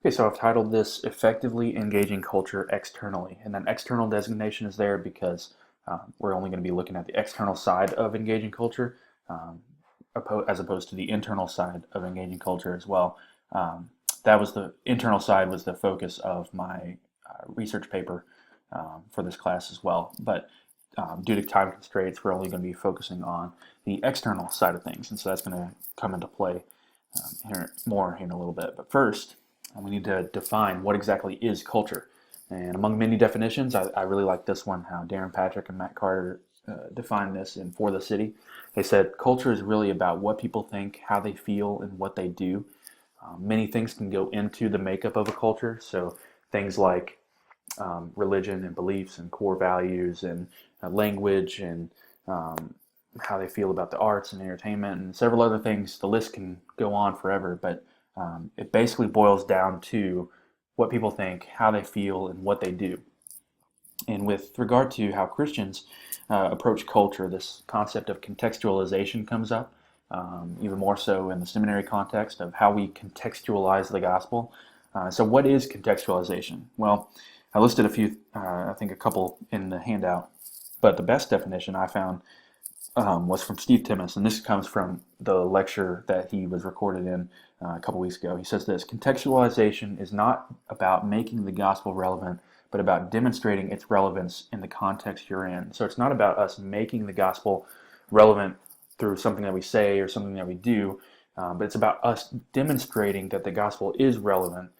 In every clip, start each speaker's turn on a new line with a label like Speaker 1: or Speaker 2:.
Speaker 1: Okay, so I've titled this Effectively Engaging Culture Externally. And that external designation is there because we're only going to be looking at the external side of engaging culture um, as opposed to the internal side of engaging culture as well. Um, that was the internal side was the focus of my research paper for this class as well. But due to time constraints, we're only going to be focusing on the external side of things. And so that's going to come into play here in a little bit. But first, we need to define what exactly is culture. And among many definitions, I really like this one, how Darren Patrick and Matt Carter defined this in For the City. They said culture is really about what people think, how they feel, and what they do. Many things can go into the makeup of a culture. So things like religion and beliefs and core values and language and um, how they feel about the arts and entertainment and several other things. The list can go on forever, but it basically boils down to what people think, how they feel, and what they do. And with regard to how Christians approach culture, this concept of contextualization comes up, even more so in the seminary context of how we contextualize the gospel. So, what is contextualization? Well, I listed a few, I think a couple in the handout, but the best definition I found was from Steve Timmis, and this comes from the lecture that he was recorded in a couple weeks ago. He says this: contextualization is not about making the gospel relevant, but about demonstrating its relevance in the context you're in. So it's not about us making the gospel relevant through something that we say or something that we do, but it's about us demonstrating that the gospel is relevant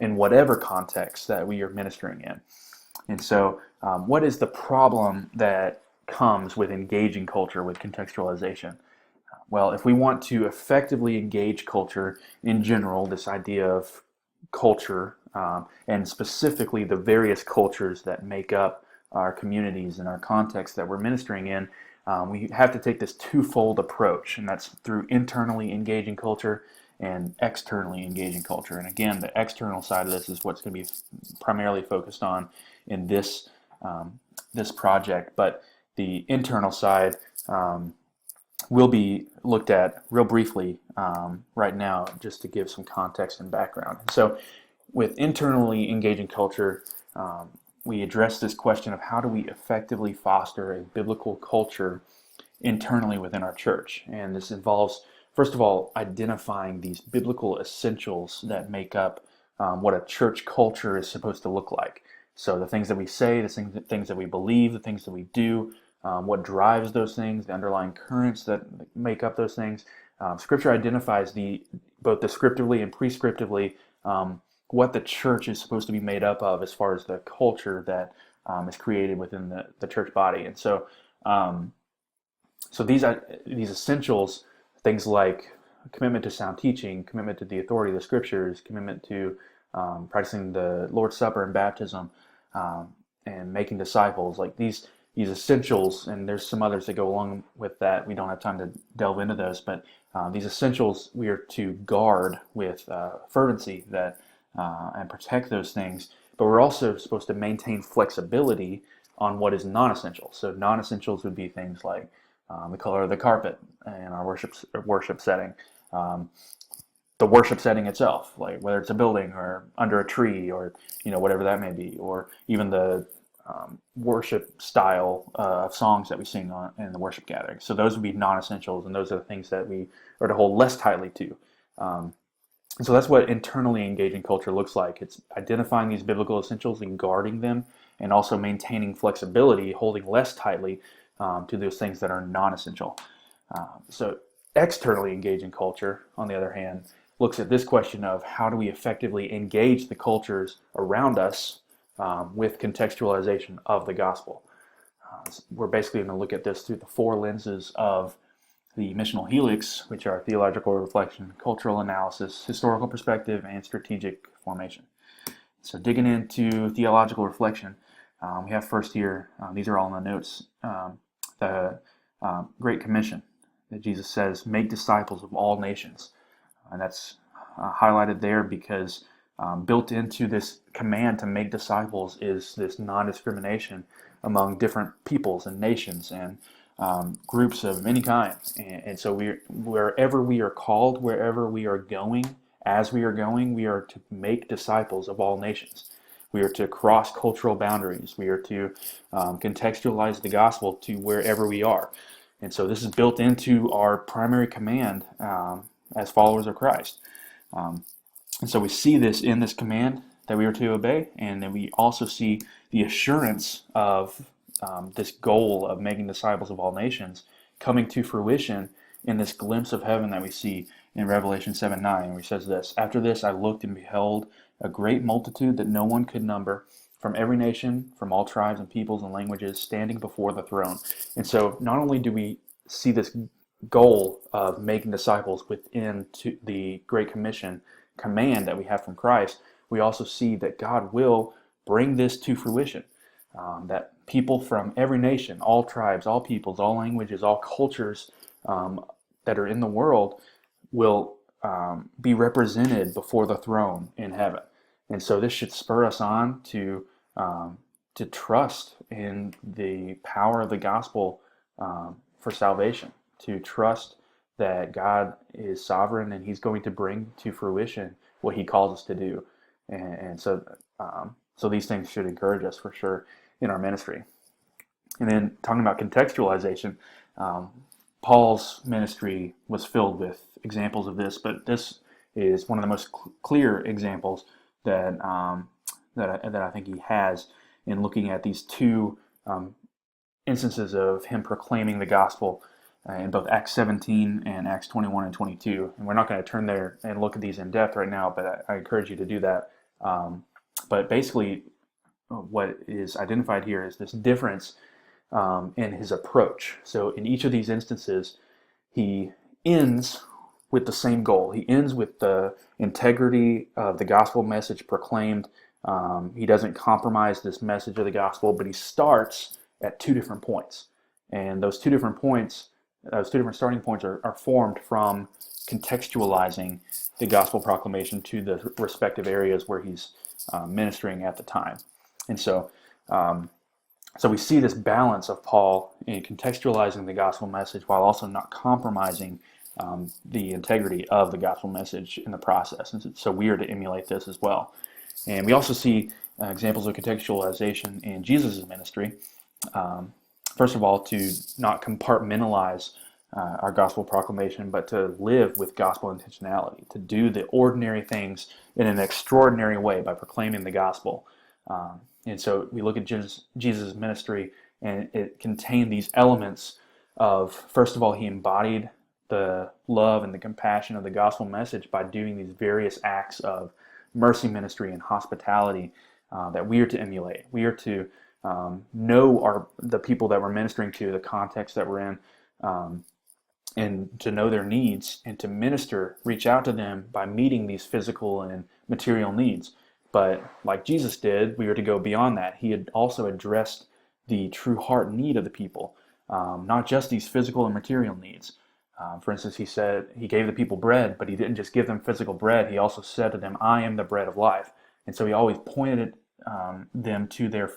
Speaker 1: in whatever context that we are ministering in. And so, what is the problem that comes with engaging culture, with contextualization? Well, if we want to effectively engage culture in general, this idea of culture, and specifically the various cultures that make up our communities and our context that we're ministering in, we have to take this twofold approach, and that's through internally engaging culture and externally engaging culture. And again, the external side of this is what's going to be primarily focused on in this project, but the internal side will be looked at real briefly right now, just to give some context and background. So, with internally engaging culture, we address this question of how do we effectively foster a biblical culture internally within our church. And this involves, first of all, identifying these biblical essentials that make up what a church culture is supposed to look like. So the things that we say, the things that we believe, the things that we do, what drives those things, the underlying currents that make up those things. Scripture identifies both descriptively and prescriptively what the church is supposed to be made up of as far as the culture that is created within the church body. And so these essentials, things like commitment to sound teaching, commitment to the authority of the scriptures, commitment to practicing the Lord's Supper and baptism, and making disciples, like these essentials, and there's some others that go along with that. We don't have time to delve into those, but these essentials we are to guard with fervency and protect those things. But we're also supposed to maintain flexibility on what is non-essential. So non-essentials would be things like the color of the carpet in our worship setting, the worship setting itself, like whether it's a building or under a tree or whatever that may be, or even the worship style of songs that we sing in the worship gathering. So those would be non-essentials, and those are the things that we are to hold less tightly to. And so that's what internally engaging culture looks like. It's identifying these biblical essentials and guarding them, and also maintaining flexibility, holding less tightly to those things that are non-essential. So externally engaging culture, on the other hand, looks at this question of how do we effectively engage the cultures around us with contextualization of the gospel. We're basically going to look at this through the four lenses of the missional helix, which are theological reflection, cultural analysis, historical perspective, and strategic formation. So digging into theological reflection, we have first here, these are all in the notes, the Great Commission that Jesus says, make disciples of all nations. And that's highlighted there because built into this command to make disciples is this non-discrimination among different peoples and nations and groups of any kind. And so wherever we are called, wherever we are going as we are going, we are to make disciples of all nations. We are to cross cultural boundaries. We are to contextualize the gospel to wherever we are. And so this is built into our primary command as followers of Christ. And so we see this in this command that we are to obey, and then we also see the assurance of this goal of making disciples of all nations coming to fruition in this glimpse of heaven that we see in Revelation 7:9, where he says this, "After this I looked and beheld a great multitude that no one could number, from every nation, from all tribes and peoples and languages, standing before the throne." And so not only do we see this goal of making disciples within the Great Commission command that we have from Christ, we also see that God will bring this to fruition. That people from every nation, all tribes, all peoples, all languages, all cultures that are in the world will be represented before the throne in heaven. And so this should spur us on to trust in the power of the gospel for salvation, to trust that God is sovereign and He's going to bring to fruition what He calls us to do. And so these things should encourage us for sure in our ministry. And then talking about contextualization, Paul's ministry was filled with examples of this, but this is one of the most clear examples that I think he has in looking at these two instances of him proclaiming the gospel in both Acts 17 and Acts 21 and 22. And we're not going to turn there and look at these in depth right now, but I encourage you to do that. But basically, what is identified here is this difference in his approach. So in each of these instances, he ends with the same goal. He ends with the integrity of the gospel message proclaimed. He doesn't compromise this message of the gospel, but he starts at two different points. And those two different starting points are formed from contextualizing the gospel proclamation to the respective areas where he's ministering at the time. And so we see this balance of Paul in contextualizing the gospel message while also not compromising the integrity of the gospel message in the process. And so we are to emulate this as well. And we also see examples of contextualization in Jesus' ministry. First of all, to not compartmentalize our gospel proclamation, but to live with gospel intentionality, to do the ordinary things in an extraordinary way by proclaiming the gospel. And so we look at Jesus' ministry, and it contained these elements of, first of all, he embodied the love and the compassion of the gospel message by doing these various acts of mercy ministry and hospitality that we are to emulate. We are to know the people that we're ministering to, the context that we're in, and to know their needs and to reach out to them by meeting these physical and material needs. But like Jesus did, we are to go beyond that. He had also addressed the true heart need of the people, not just these physical and material needs. For instance, he said he gave the people bread, but he didn't just give them physical bread. He also said to them, "I am the bread of life." And so he always pointed them to their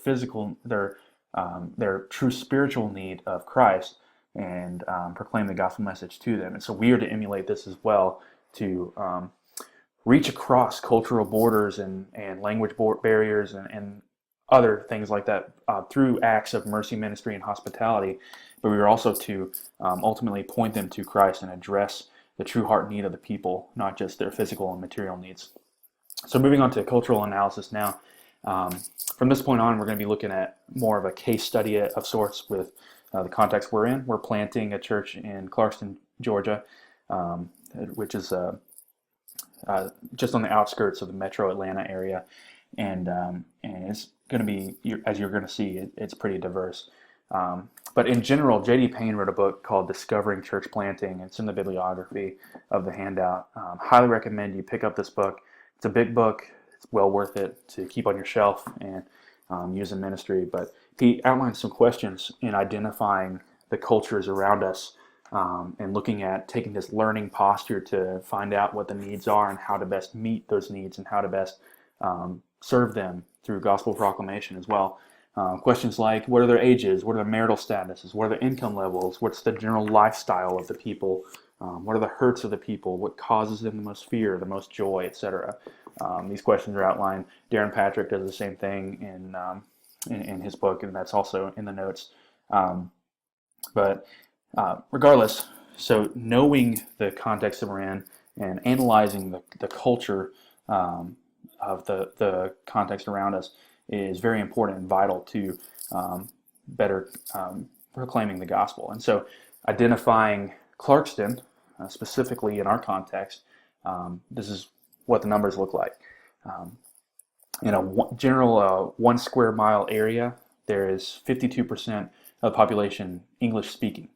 Speaker 1: true spiritual need of Christ and proclaim the gospel message to them. And so we are to emulate this as well, to reach across cultural borders and language barriers and other things like that through acts of mercy ministry and hospitality. But we are also to ultimately point them to Christ and address the true heart need of the people, not just their physical and material needs. So moving on to cultural analysis now. From this point on, we're going to be looking at more of a case study of sorts with the context we're in. We're planting a church in Clarkston, Georgia, which is just on the outskirts of the metro Atlanta area. And it's going to be, as you're going to see, it's pretty diverse. But in general, J.D. Payne wrote a book called Discovering Church Planting. It's in the bibliography of the handout. Highly recommend you pick up this book. It's a big book. It's well worth it to keep on your shelf and use in ministry. But he outlines some questions in identifying the cultures around us and looking at taking this learning posture to find out what the needs are and how to best meet those needs and how to best serve them through gospel proclamation as well. Questions like, what are their ages? What are their marital statuses? What are their income levels? What's the general lifestyle of the people What are the hurts of the people? What causes them the most fear, the most joy, etc.? These questions are outlined. Darren Patrick does the same thing in his book, and that's also in the notes. But regardless, so knowing the context that we're in and analyzing the culture of the context around us is very important and vital to better proclaiming the gospel. And so identifying Clarkston, specifically in our context, this is what the numbers look like. In a general 1 square mile area, there is 52% of the population English speaking.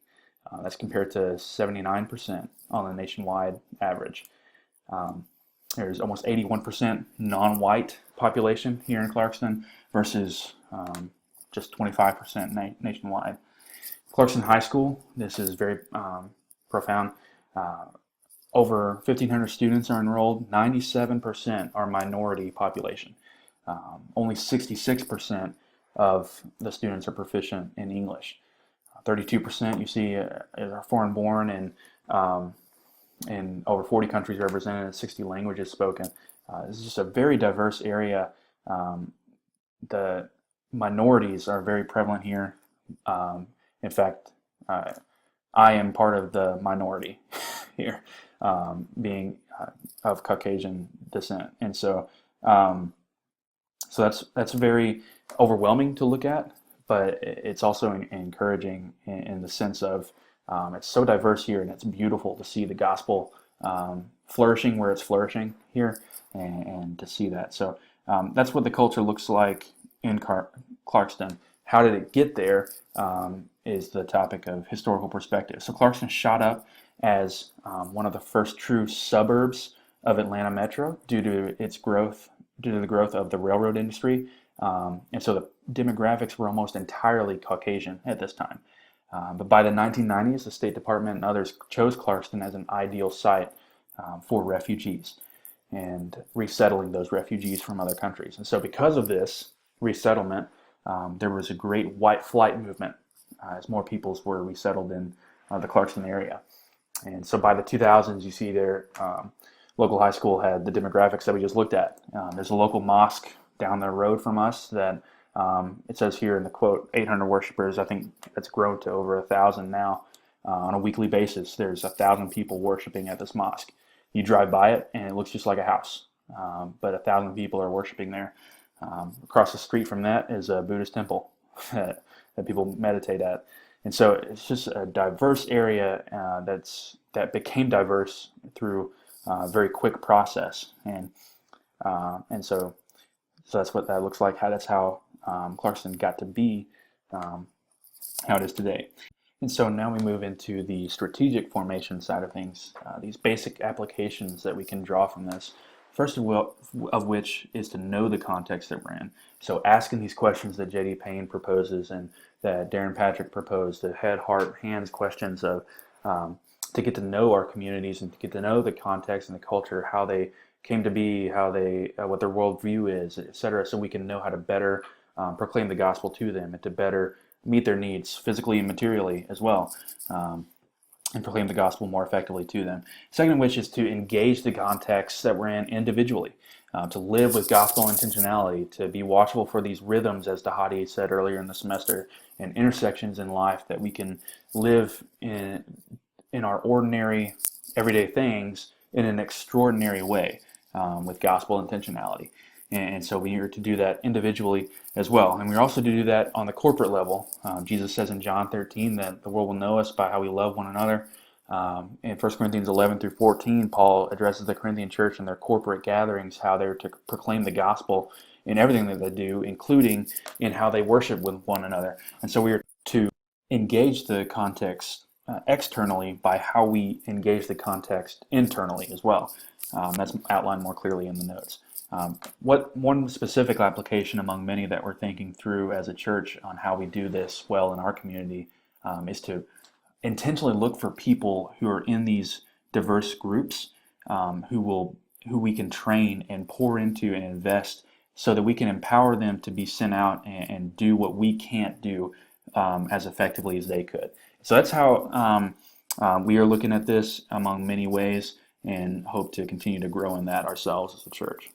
Speaker 1: That's compared to 79% on the nationwide average. There's almost 81% non-white population here in Clarkston versus just 25% nationwide. Clarkston High School, this is very profound. Over 1,500 students are enrolled. 97% are minority population. Only 66% of the students are proficient in English. 32% you see are foreign born, and over 40 countries represented, 60 languages spoken. This is just a very diverse area. The minorities are very prevalent here. In fact, I am part of the minority here, being of Caucasian descent, and so that's very overwhelming to look at, but it's also encouraging in the sense of it's so diverse here, and it's beautiful to see the gospel flourishing where it's flourishing here, and to see that. So that's what the culture looks like in Clarkston. How did it get there is the topic of historical perspective. So Clarkston shot up as one of the first true suburbs of Atlanta Metro due to its growth, due to the growth of the railroad industry. And so the demographics were almost entirely Caucasian at this time. But by the 1990s, the State Department and others chose Clarkston as an ideal site for refugees and resettling those refugees from other countries. And so because of this resettlement, there was a great white flight movement as more peoples were resettled in the Clarkston area. And so by the 2000s, you see their local high school had the demographics that we just looked at. There's a local mosque down the road from us that it says here in the quote, 800 worshipers. I think it's grown to over 1,000 now. On a weekly basis, there's 1,000 people worshiping at this mosque. You drive by it and it looks just like a house, but 1,000 people are worshiping there. Across the street from that is a Buddhist temple that people meditate at. And so it's just a diverse area that became diverse through a very quick process. And so that's what that looks like. That's how Clarkston got to be how it is today. And so now we move into the strategic formation side of things, these basic applications that we can draw from this. First of which is to know the context that we're in. So asking these questions that J.D. Payne proposes and that Darren Patrick proposed, the head, heart, hands questions of to get to know our communities and to get to know the context and the culture, how they came to be, how they what their worldview is, etc. So we can know how to better proclaim the gospel to them and to better meet their needs physically and materially as well. And proclaim the gospel more effectively to them. Second of which is to engage the context that we're in individually, to live with gospel intentionality, to be watchful for these rhythms, as Dahadi said earlier in the semester, and intersections in life that we can live in our ordinary, everyday things in an extraordinary way with gospel intentionality. And so we are to do that individually as well. And we're also to do that on the corporate level. Jesus says in John 13 that the world will know us by how we love one another. In 1 Corinthians 11 through 14, Paul addresses the Corinthian church in their corporate gatherings, how they're to proclaim the gospel in everything that they do, including in how they worship with one another. And so we are to engage the context externally by how we engage the context internally as well. That's outlined more clearly in the notes. What one specific application among many that we're thinking through as a church on how we do this well in our community is to intentionally look for people who are in these diverse groups who we can train and pour into and invest so that we can empower them to be sent out and do what we can't do as effectively as they could. So that's how We are looking at this among many ways and hope to continue to grow in that ourselves as a church.